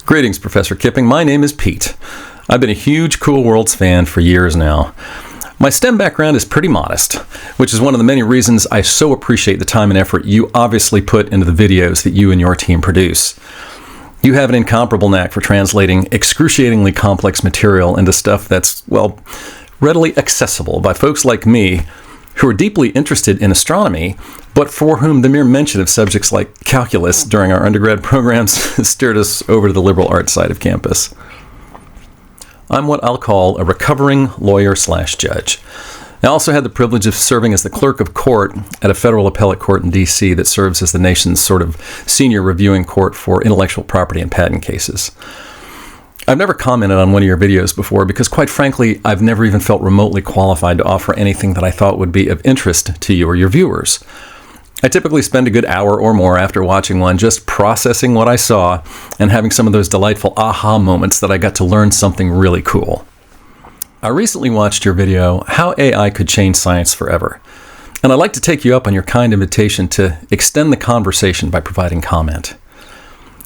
Greetings, Professor Kipping. My name is Pete. I've been a huge Cool Worlds fan for years now. My STEM background is pretty modest, which is one of the many reasons I so appreciate the time and effort you obviously put into the videos that you and your team produce. You have an incomparable knack for translating excruciatingly complex material into stuff that's, well, readily accessible by folks like me who are deeply interested in astronomy, but for whom the mere mention of subjects like calculus during our undergrad programs steered us over to the liberal arts side of campus. I'm what I'll call a recovering lawyer/judge. I also had the privilege of serving as the clerk of court at a federal appellate court in D.C. that serves as the nation's sort of senior reviewing court for intellectual property and patent cases. I've never commented on one of your videos before because, quite frankly, I've never even felt remotely qualified to offer anything that I thought would be of interest to you or your viewers. I typically spend a good hour or more after watching one just processing what I saw and having some of those delightful aha moments that I got to learn something really cool. I recently watched your video, How AI Could Change Science Forever, and I'd like to take you up on your kind invitation to extend the conversation by providing comment.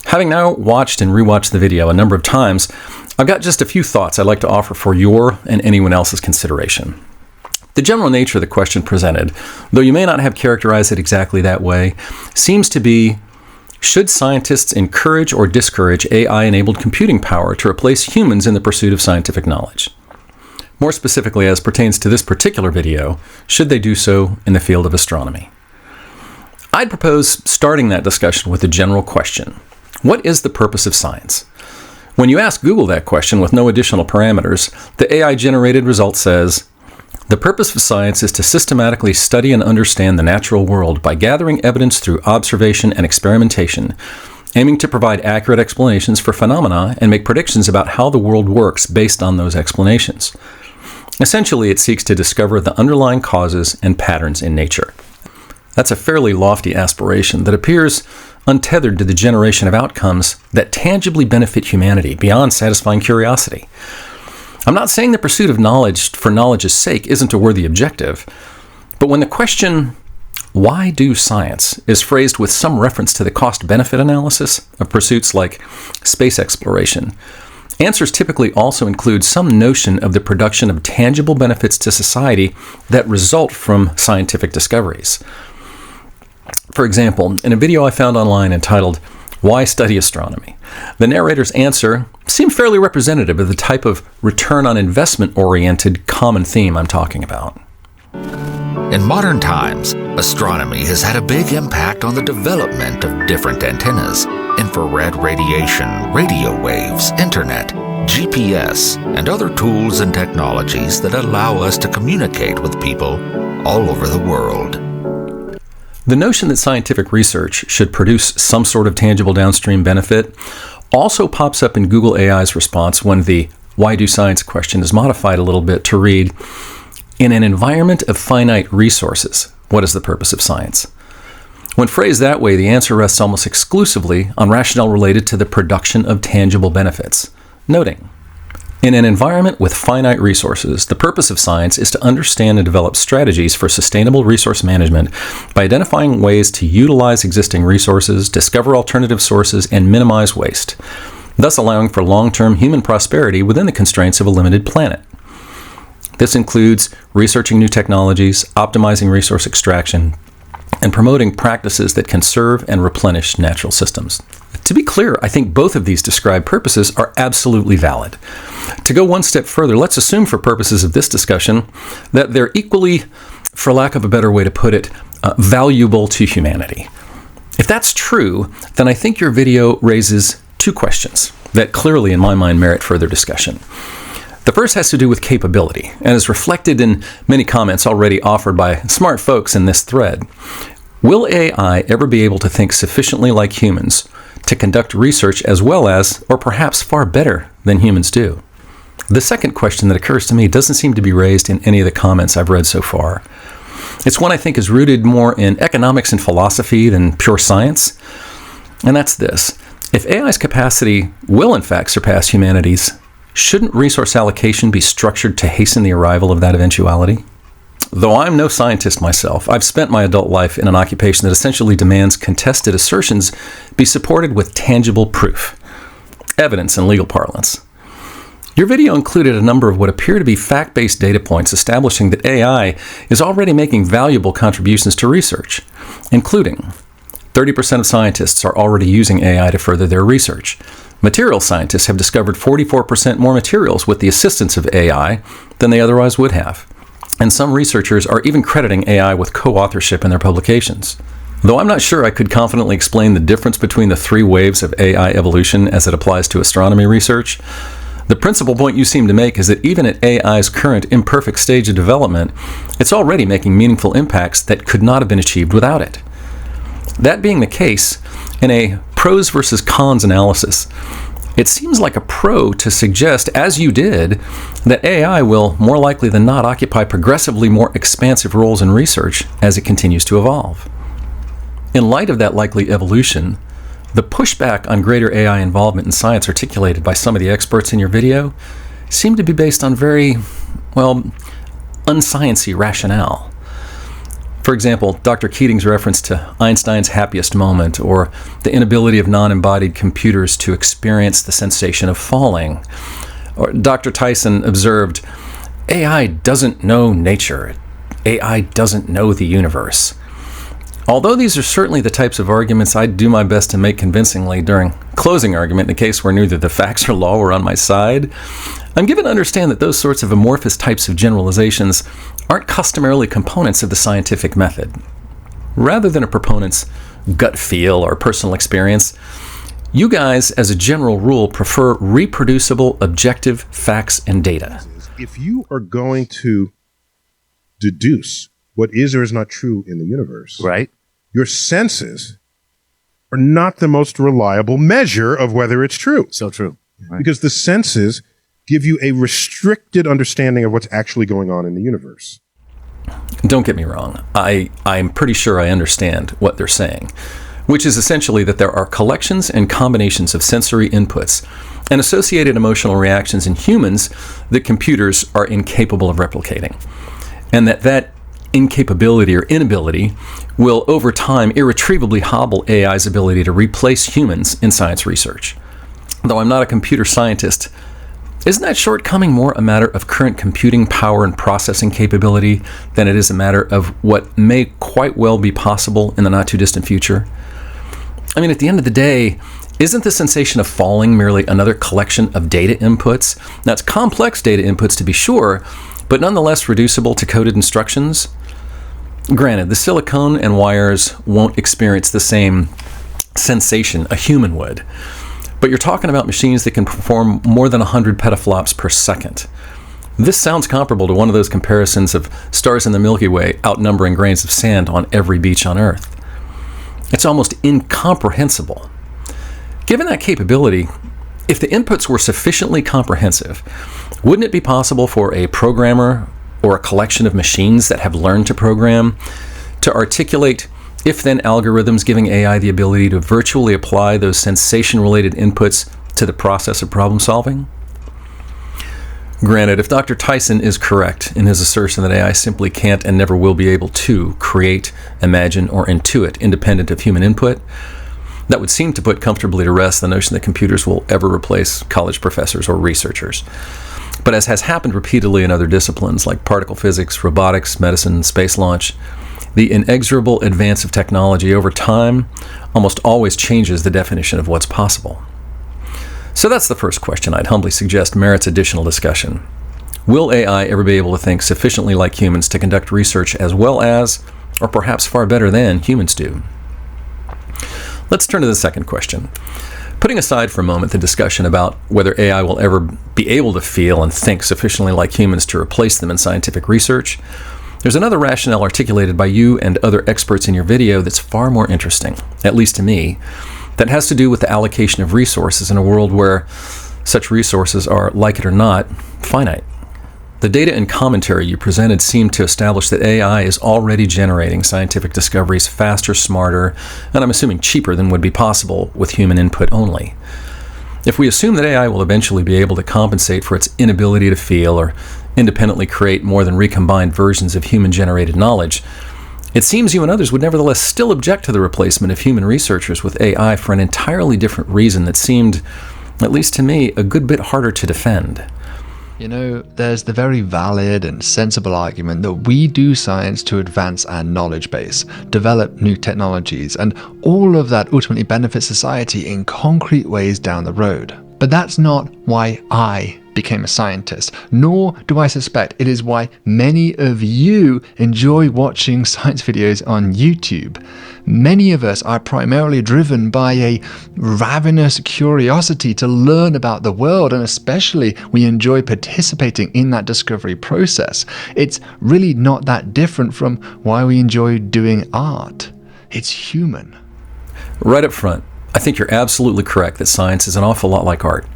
Having now watched and rewatched the video a number of times, I've got just a few thoughts I'd like to offer for your and anyone else's consideration. The general nature of the question presented, though you may not have characterized it exactly that way, seems to be, should scientists encourage or discourage AI-enabled computing power to replace humans in the pursuit of scientific knowledge? More specifically, as pertains to this particular video, should they do so in the field of astronomy? I'd propose starting that discussion with a general question. What is the purpose of science? When you ask Google that question with no additional parameters, the AI-generated result says, the purpose of science is to systematically study and understand the natural world by gathering evidence through observation and experimentation, aiming to provide accurate explanations for phenomena and make predictions about how the world works based on those explanations. Essentially, it seeks to discover the underlying causes and patterns in nature. That's a fairly lofty aspiration that appears untethered to the generation of outcomes that tangibly benefit humanity beyond satisfying curiosity. I'm not saying the pursuit of knowledge for knowledge's sake isn't a worthy objective, but when the question, why do science, is phrased with some reference to the cost-benefit analysis of pursuits like space exploration, answers typically also include some notion of the production of tangible benefits to society that result from scientific discoveries. For example, in a video I found online entitled, Why Study Astronomy?, the narrator's answer seemed fairly representative of the type of return on investment-oriented common theme I'm talking about. In modern times, astronomy has had a big impact on the development of different antennas, infrared radiation, radio waves, internet, GPS, and other tools and technologies that allow us to communicate with people all over the world. The notion that scientific research should produce some sort of tangible downstream benefit also pops up in Google AI's response when the why do science question is modified a little bit to read, in an environment of finite resources, what is the purpose of science? When phrased that way, the answer rests almost exclusively on rationale related to the production of tangible benefits, noting, in an environment with finite resources, the purpose of science is to understand and develop strategies for sustainable resource management by identifying ways to utilize existing resources, discover alternative sources, and minimize waste, thus allowing for long-term human prosperity within the constraints of a limited planet. This includes researching new technologies, optimizing resource extraction, and promoting practices that conserve and replenish natural systems. To be clear, I think both of these described purposes are absolutely valid. To go one step further, let's assume for purposes of this discussion that they're equally, for lack of a better way to put it, valuable to humanity. If that's true, then I think your video raises two questions that clearly, in my mind, merit further discussion. The first has to do with capability, and is reflected in many comments already offered by smart folks in this thread. Will AI ever be able to think sufficiently like humans to conduct research as well as, or perhaps far better than humans do? The second question that occurs to me doesn't seem to be raised in any of the comments I've read so far. It's one I think is rooted more in economics and philosophy than pure science, and that's this. If AI's capacity will in fact surpass humanity's, shouldn't resource allocation be structured to hasten the arrival of that eventuality? Though I'm no scientist myself, I've spent my adult life in an occupation that essentially demands contested assertions be supported with tangible proof. evidence in legal parlance. Your video included a number of what appear to be fact-based data points establishing that AI is already making valuable contributions to research, including 30% of scientists are already using AI to further their research. Material scientists have discovered 44% more materials with the assistance of AI than they otherwise would have. And some researchers are even crediting AI with co-authorship in their publications. Though I'm not sure I could confidently explain the difference between the three waves of AI evolution as it applies to astronomy research, the principal point you seem to make is that even at AI's current imperfect stage of development, it's already making meaningful impacts that could not have been achieved without it. That being the case, in a pros versus cons analysis, it seems like a pro to suggest, as you did, that AI will more likely than not occupy progressively more expansive roles in research as it continues to evolve. In light of that likely evolution, the pushback on greater AI involvement in science articulated by some of the experts in your video seem to be based on very, unsciency rationale. For example, Dr. Keating's reference to Einstein's happiest moment, or the inability of non-embodied computers to experience the sensation of falling. Or Dr. Tyson observed, AI doesn't know nature. AI doesn't know the universe. Although these are certainly the types of arguments I'd do my best to make convincingly during closing argument in a case where neither the facts or law were on my side, I'm given to understand that those sorts of amorphous types of generalizations aren't customarily components of the scientific method. Rather than a proponent's gut feel or personal experience, you guys, as a general rule, prefer reproducible, objective facts and data. If you are going to deduce what is or is not true in the universe, Right. your senses are not the most reliable measure of whether it's true. So true. Right. Because the senses give you a restricted understanding of what's actually going on in the universe. Don't get me wrong. I'm pretty sure I understand what they're saying, which is essentially that there are collections and combinations of sensory inputs and associated emotional reactions in humans that computers are incapable of replicating, and that incapability or inability will over time irretrievably hobble AI's ability to replace humans in science research. Though I'm not a computer scientist, isn't that shortcoming more a matter of current computing power and processing capability than it is a matter of what may quite well be possible in the not too distant future? I mean, at the end of the day, isn't the sensation of falling merely another collection of data inputs? That's complex data inputs to be sure, but nonetheless reducible to coded instructions. Granted, the silicone and wires won't experience the same sensation a human would, but you're talking about machines that can perform more than 100 petaflops per second. This sounds comparable to one of those comparisons of stars in the Milky Way outnumbering grains of sand on every beach on Earth. It's almost incomprehensible. Given that capability, if the inputs were sufficiently comprehensive, wouldn't it be possible for a programmer or a collection of machines that have learned to program to articulate if-then algorithms giving AI the ability to virtually apply those sensation-related inputs to the process of problem solving? Granted, if Dr. Tyson is correct in his assertion that AI simply can't and never will be able to create, imagine, or intuit independent of human input, that would seem to put comfortably to rest the notion that computers will ever replace college professors or researchers. But as has happened repeatedly in other disciplines like particle physics, robotics, medicine, space launch, the inexorable advance of technology over time almost always changes the definition of what's possible. So that's the first question I'd humbly suggest merits additional discussion. Will AI ever be able to think sufficiently like humans to conduct research as well as, or perhaps far better than, humans do? Let's turn to the second question. Putting aside for a moment the discussion about whether AI will ever be able to feel and think sufficiently like humans to replace them in scientific research, there's another rationale articulated by you and other experts in your video that's far more interesting, at least to me, that has to do with the allocation of resources in a world where such resources are, like it or not, finite. The data and commentary you presented seem to establish that AI is already generating scientific discoveries faster, smarter, and I'm assuming cheaper than would be possible with human input only. If we assume that AI will eventually be able to compensate for its inability to feel or independently create more than recombined versions of human-generated knowledge, it seems you and others would nevertheless still object to the replacement of human researchers with AI for an entirely different reason that seemed at least to me, a good bit harder to defend. You know, there's the very valid and sensible argument that we do science to advance our knowledge base, develop new technologies, and all of that ultimately benefits society in concrete ways down the road. But that's not why I became a scientist, nor do I suspect it is why many of you enjoy watching science videos on YouTube. Many of us are primarily driven by a ravenous curiosity to learn about the world, and especially we enjoy participating in that discovery process. It's really not that different from why we enjoy doing art. It's human. Right up front, I think you're absolutely correct that science is an awful lot like art,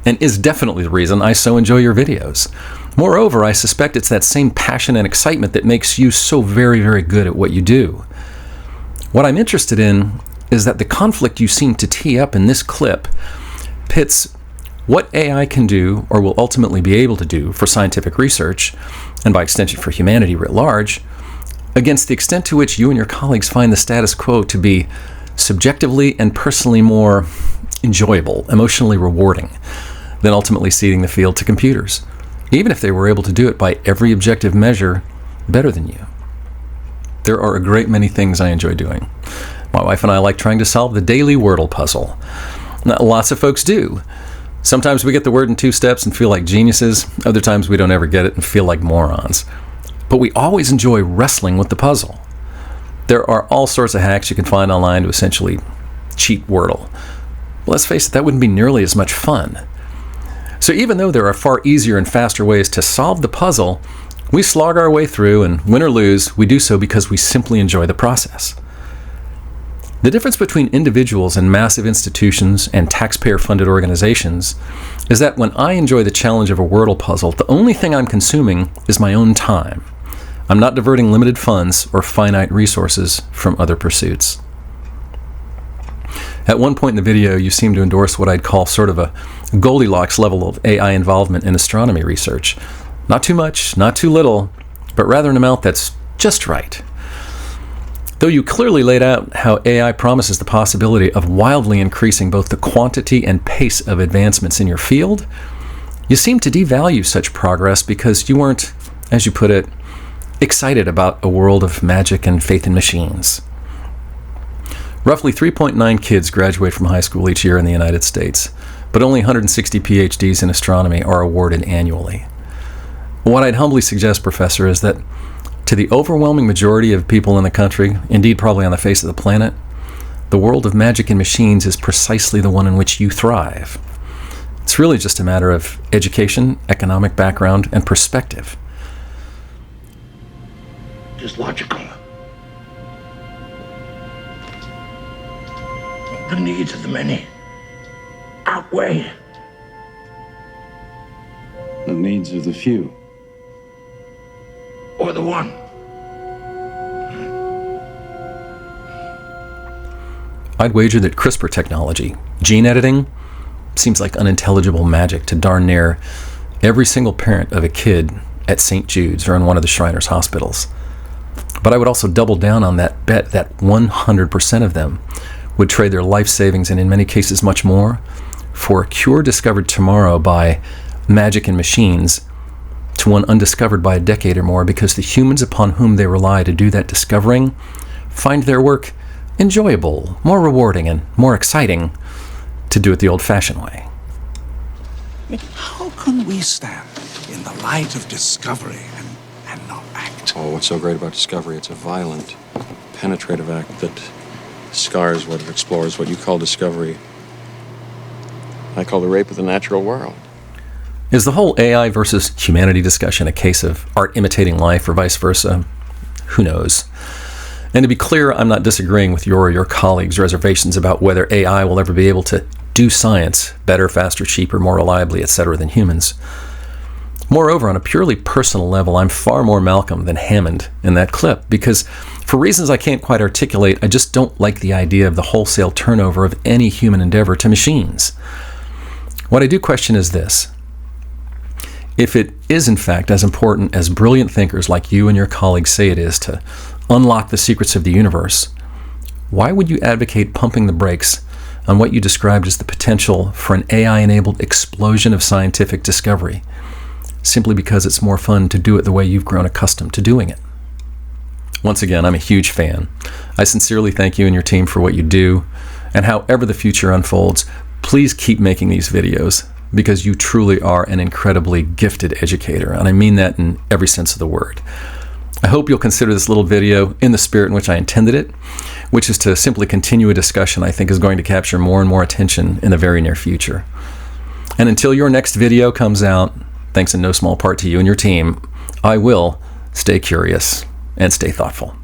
and is definitely the reason I so enjoy your videos. Moreover, I suspect it's that same passion and excitement that makes you so very, very good at what you do. What I'm interested in is that the conflict you seem to tee up in this clip pits what AI can do, or will ultimately be able to do, for scientific research, and by extension for humanity writ large, against the extent to which you and your colleagues find the status quo to be subjectively and personally more enjoyable, emotionally rewarding, than ultimately ceding the field to computers, even if they were able to do it by every objective measure better than you. There are a great many things I enjoy doing. My wife and I like trying to solve the daily Wordle puzzle. Now, lots of folks do. Sometimes we get the word in 2 steps and feel like geniuses. Other times we don't ever get it and feel like morons. But we always enjoy wrestling with the puzzle. There are all sorts of hacks you can find online to essentially cheat Wordle. But let's face it, that wouldn't be nearly as much fun. So even though there are far easier and faster ways to solve the puzzle, we slog our way through, and win or lose, we do so because we simply enjoy the process. The difference between individuals and massive institutions and taxpayer-funded organizations is that when I enjoy the challenge of a Wordle puzzle, the only thing I'm consuming is my own time. I'm not diverting limited funds or finite resources from other pursuits. At one point in the video, you seem to endorse what I'd call sort of a Goldilocks level of AI involvement in astronomy research. Not too much, not too little, but rather an amount that's just right. Though you clearly laid out how AI promises the possibility of wildly increasing both the quantity and pace of advancements in your field, you seem to devalue such progress because you weren't, as you put it, excited about a world of magic and faith in machines. Roughly 3.9 kids graduate from high school each year in the United States, but only 160 PhDs in astronomy are awarded annually. What I'd humbly suggest, Professor, is that to the overwhelming majority of people in the country, indeed probably on the face of the planet, the world of magic and machines is precisely the one in which you thrive. It's really just a matter of education, economic background, and perspective. Just logical. The needs of the many outweigh the needs of the few. Or the one. I'd wager that CRISPR technology, gene editing, seems like unintelligible magic to darn near every single parent of a kid at St. Jude's or in one of the Shriners hospitals. But I would also double down on that bet that 100% of them would trade their life savings, and in many cases much more, for a cure discovered tomorrow by magic and machines to one undiscovered by a decade or more, because the humans upon whom they rely to do that discovering find their work enjoyable, more rewarding, and more exciting to do it the old-fashioned way. How can we stand in the light of discovery and not act? Oh, what's so great about discovery? It's a violent, penetrative act that scars what it explores, what you call discovery. I call the rape of the natural world. Is the whole AI versus humanity discussion a case of art imitating life or vice versa? Who knows? And to be clear, I'm not disagreeing with your or your colleagues' reservations about whether AI will ever be able to do science better, faster, cheaper, more reliably, etc. than humans. Moreover, on a purely personal level, I'm far more Malcolm than Hammond in that clip, because for reasons I can't quite articulate, I just don't like the idea of the wholesale turnover of any human endeavor to machines. What I do question is this. If it is in fact as important as brilliant thinkers like you and your colleagues say it is to unlock the secrets of the universe, why would you advocate pumping the brakes on what you described as the potential for an AI-enabled explosion of scientific discovery, simply because it's more fun to do it the way you've grown accustomed to doing it. Once again, I'm a huge fan. I sincerely thank you and your team for what you do, and however the future unfolds, please keep making these videos, because you truly are an incredibly gifted educator, and I mean that in every sense of the word. I hope you'll consider this little video in the spirit in which I intended it, which is to simply continue a discussion I think is going to capture more and more attention in the very near future. And until your next video comes out, thanks in no small part to you and your team, I will stay curious and stay thoughtful.